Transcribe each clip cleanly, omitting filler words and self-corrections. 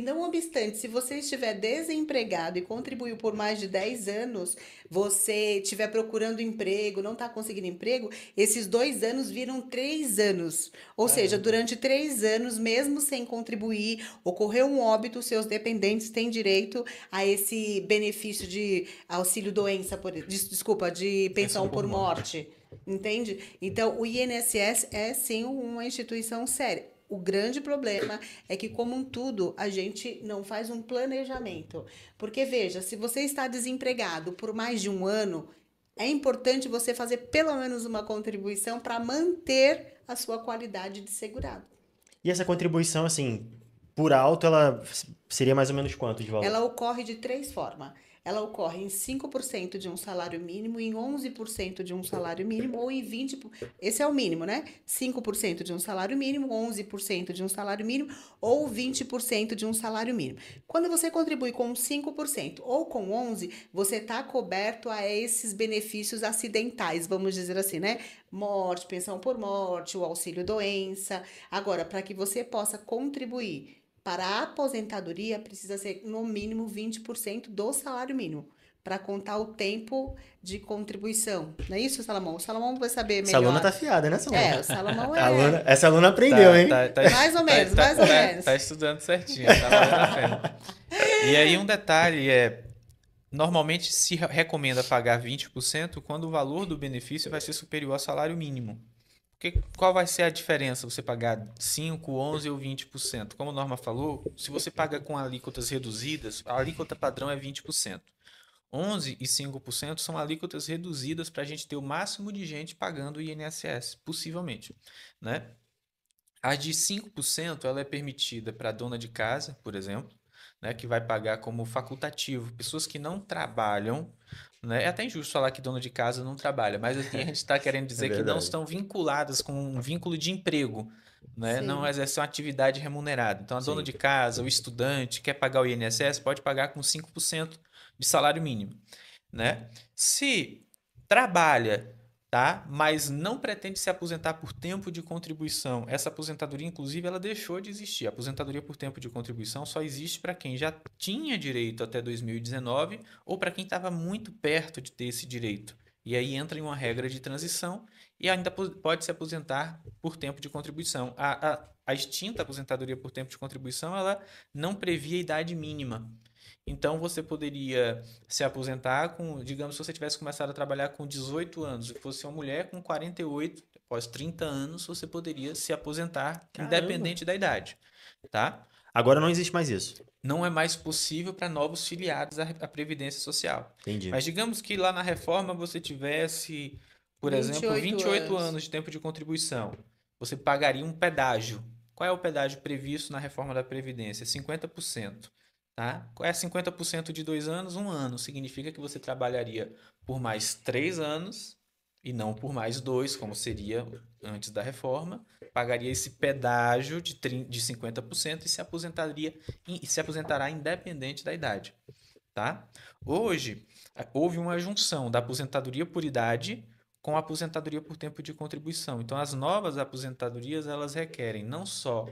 não obstante, se você estiver desempregado e contribuiu por mais de 10 anos, você estiver procurando emprego, não está conseguindo emprego, esses 2 anos viram 3 anos. Ou seja, Caramba. durante 3 anos, mesmo sem contribuir, ocorreu um óbito, seus dependentes têm direito a esse benefício de auxílio doença, desculpa, de Pensão pensão por por morte. morte. Entende? Então, o INSS é sim uma instituição séria. O grande problema é que, como um tudo, a gente não faz um planejamento. Porque, veja, se você está desempregado por mais de um ano, é importante você fazer pelo menos uma contribuição para manter a sua qualidade de segurado. E essa contribuição, assim, por alto, ela seria mais ou menos quanto de valor? Ela ocorre de três formas. Ela ocorre em 5% de um salário mínimo, em 11% de um salário mínimo ou em 20%. Esse é o mínimo, né? 5% de um salário mínimo, 11% de um salário mínimo ou 20% de um salário mínimo. Quando você contribui com 5% ou com 11%, você está coberto a esses benefícios acidentais, vamos dizer assim, né? Morte, pensão por morte, o auxílio doença. Agora, para que você possa contribuir para a aposentadoria, precisa ser no mínimo 20% do salário mínimo, para contar o tempo de contribuição. Não é isso, Salomão? O Salomão vai saber Essa aluna tá melhor. afiada, né, Salomão? É, o Salomão A aluna, é essa aluna aprendeu, Tá, hein? tá, tá, mais ou tá, menos, tá, mais ou tá, menos. tá estudando certinho, tá valendo a pena. E aí um detalhe é, normalmente se recomenda pagar 20% quando o valor do benefício vai ser superior ao salário mínimo. Porque qual vai ser a diferença você pagar 5, 11 ou 20%? Como a Norma falou, se você paga com alíquotas reduzidas, a alíquota padrão é 20%. 11 e 5% são alíquotas reduzidas para a gente ter o máximo de gente pagando o INSS, possivelmente, né? A de 5% ela é permitida para dona de casa, por exemplo, né, que vai pagar como facultativo. Pessoas que não trabalham, né? É até injusto falar que dona de casa não trabalha, mas aqui a gente está querendo É dizer que não verdade. estão vinculadas com um vínculo de emprego, né? Não Sim. exercem uma atividade remunerada. Então, a dona Sim. de casa, o estudante, quer pagar o INSS, pode pagar com 5% de salário mínimo, né? Se trabalha, tá? Mas não pretende se aposentar por tempo de contribuição. Essa aposentadoria, inclusive, ela deixou de existir. A aposentadoria por tempo de contribuição só existe para quem já tinha direito até 2019 ou para quem estava muito perto de ter esse direito. E aí entra em uma regra de transição e ainda pode se aposentar por tempo de contribuição. A extinta aposentadoria por tempo de contribuição, ela não previa idade mínima. Então você poderia se aposentar com, digamos, se você tivesse começado a trabalhar com 18 anos e fosse uma mulher com 48, após 30 anos, você poderia se aposentar Caramba. independente da idade, tá? Agora não existe mais isso. Não é mais possível para novos filiados à Previdência Social. Entendi. Mas digamos que lá na reforma você tivesse, por vinte e exemplo, oito 28 anos. anos de tempo de contribuição. Você pagaria um pedágio. Qual é o pedágio previsto na reforma da Previdência? 50%. Tá? Qual é 50% de 2 anos? Um ano. Significa que você trabalharia por mais 3 anos e não por mais dois, como seria antes da reforma. Pagaria esse pedágio de 50% e se aposentará independente da idade, tá? Hoje, houve uma junção da aposentadoria por idade com a aposentadoria por tempo de contribuição. Então, as novas aposentadorias, elas requerem não só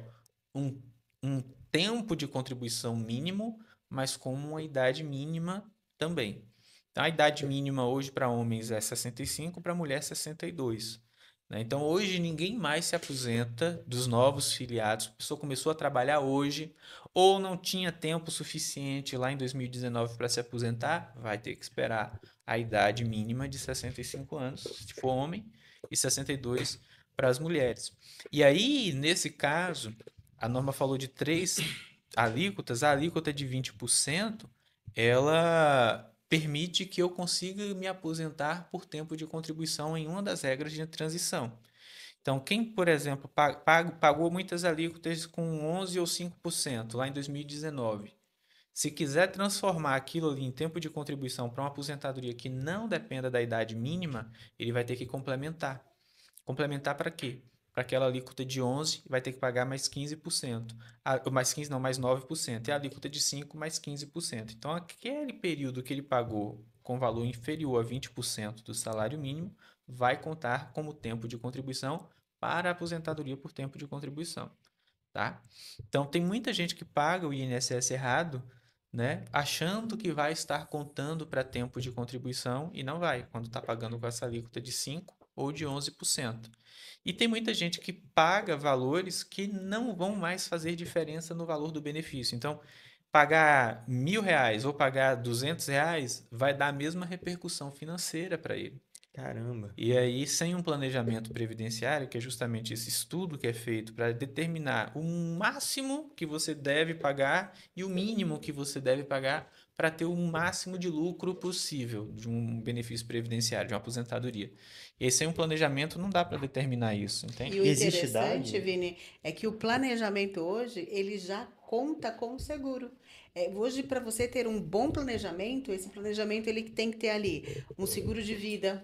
um, um tempo de contribuição mínimo, mas com uma idade mínima também. Então, a idade mínima hoje para homens é 65, para mulher 62. Né? Então, hoje ninguém mais se aposenta dos novos filiados. A pessoa começou a trabalhar hoje ou não tinha tempo suficiente lá em 2019 para se aposentar, vai ter que esperar a idade mínima de 65 anos, se for homem, e 62 para as mulheres. E aí, nesse caso, a norma falou de três alíquotas, a alíquota de 20%, ela permite que eu consiga me aposentar por tempo de contribuição em uma das regras de transição. Então, quem, por exemplo, pagou muitas alíquotas com 11 ou 5% lá em 2019, se quiser transformar aquilo ali em tempo de contribuição para uma aposentadoria que não dependa da idade mínima, ele vai ter que complementar. Complementar para quê? Para aquela alíquota de 11, vai ter que pagar mais 15%. Mais 15 não, mais 9%. E a alíquota de 5 mais 15%. Então, aquele período que ele pagou com valor inferior a 20% do salário mínimo, vai contar como tempo de contribuição para a aposentadoria por tempo de contribuição. tá? Então, tem muita gente que paga o INSS errado, né? Achando que vai estar contando para tempo de contribuição e não vai, quando está pagando com essa alíquota de 5% ou de 11%. E tem muita gente que paga valores que não vão mais fazer diferença no valor do benefício. Então, pagar R$ 1.000 ou pagar R$ 200 vai dar a mesma repercussão financeira para ele. Caramba. E aí, sem um planejamento previdenciário, que é justamente esse estudo que é feito para determinar o máximo que você deve pagar e o mínimo que você deve pagar para ter o máximo de lucro possível de um benefício previdenciário, de uma aposentadoria. E sem um planejamento não dá para determinar isso, E entende? o Existe interessante, idade? Vini, é que o planejamento hoje, ele já conta com o seguro. Hoje, para você ter um bom planejamento, esse planejamento ele tem que ter ali um seguro de vida,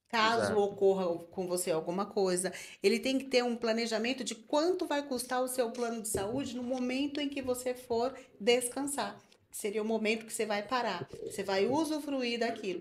caso Exato. ocorra com você alguma coisa. Ele tem que ter um planejamento de quanto vai custar o seu plano de saúde no momento em que você for descansar. Que seria o momento que você vai parar, você vai usufruir daquilo.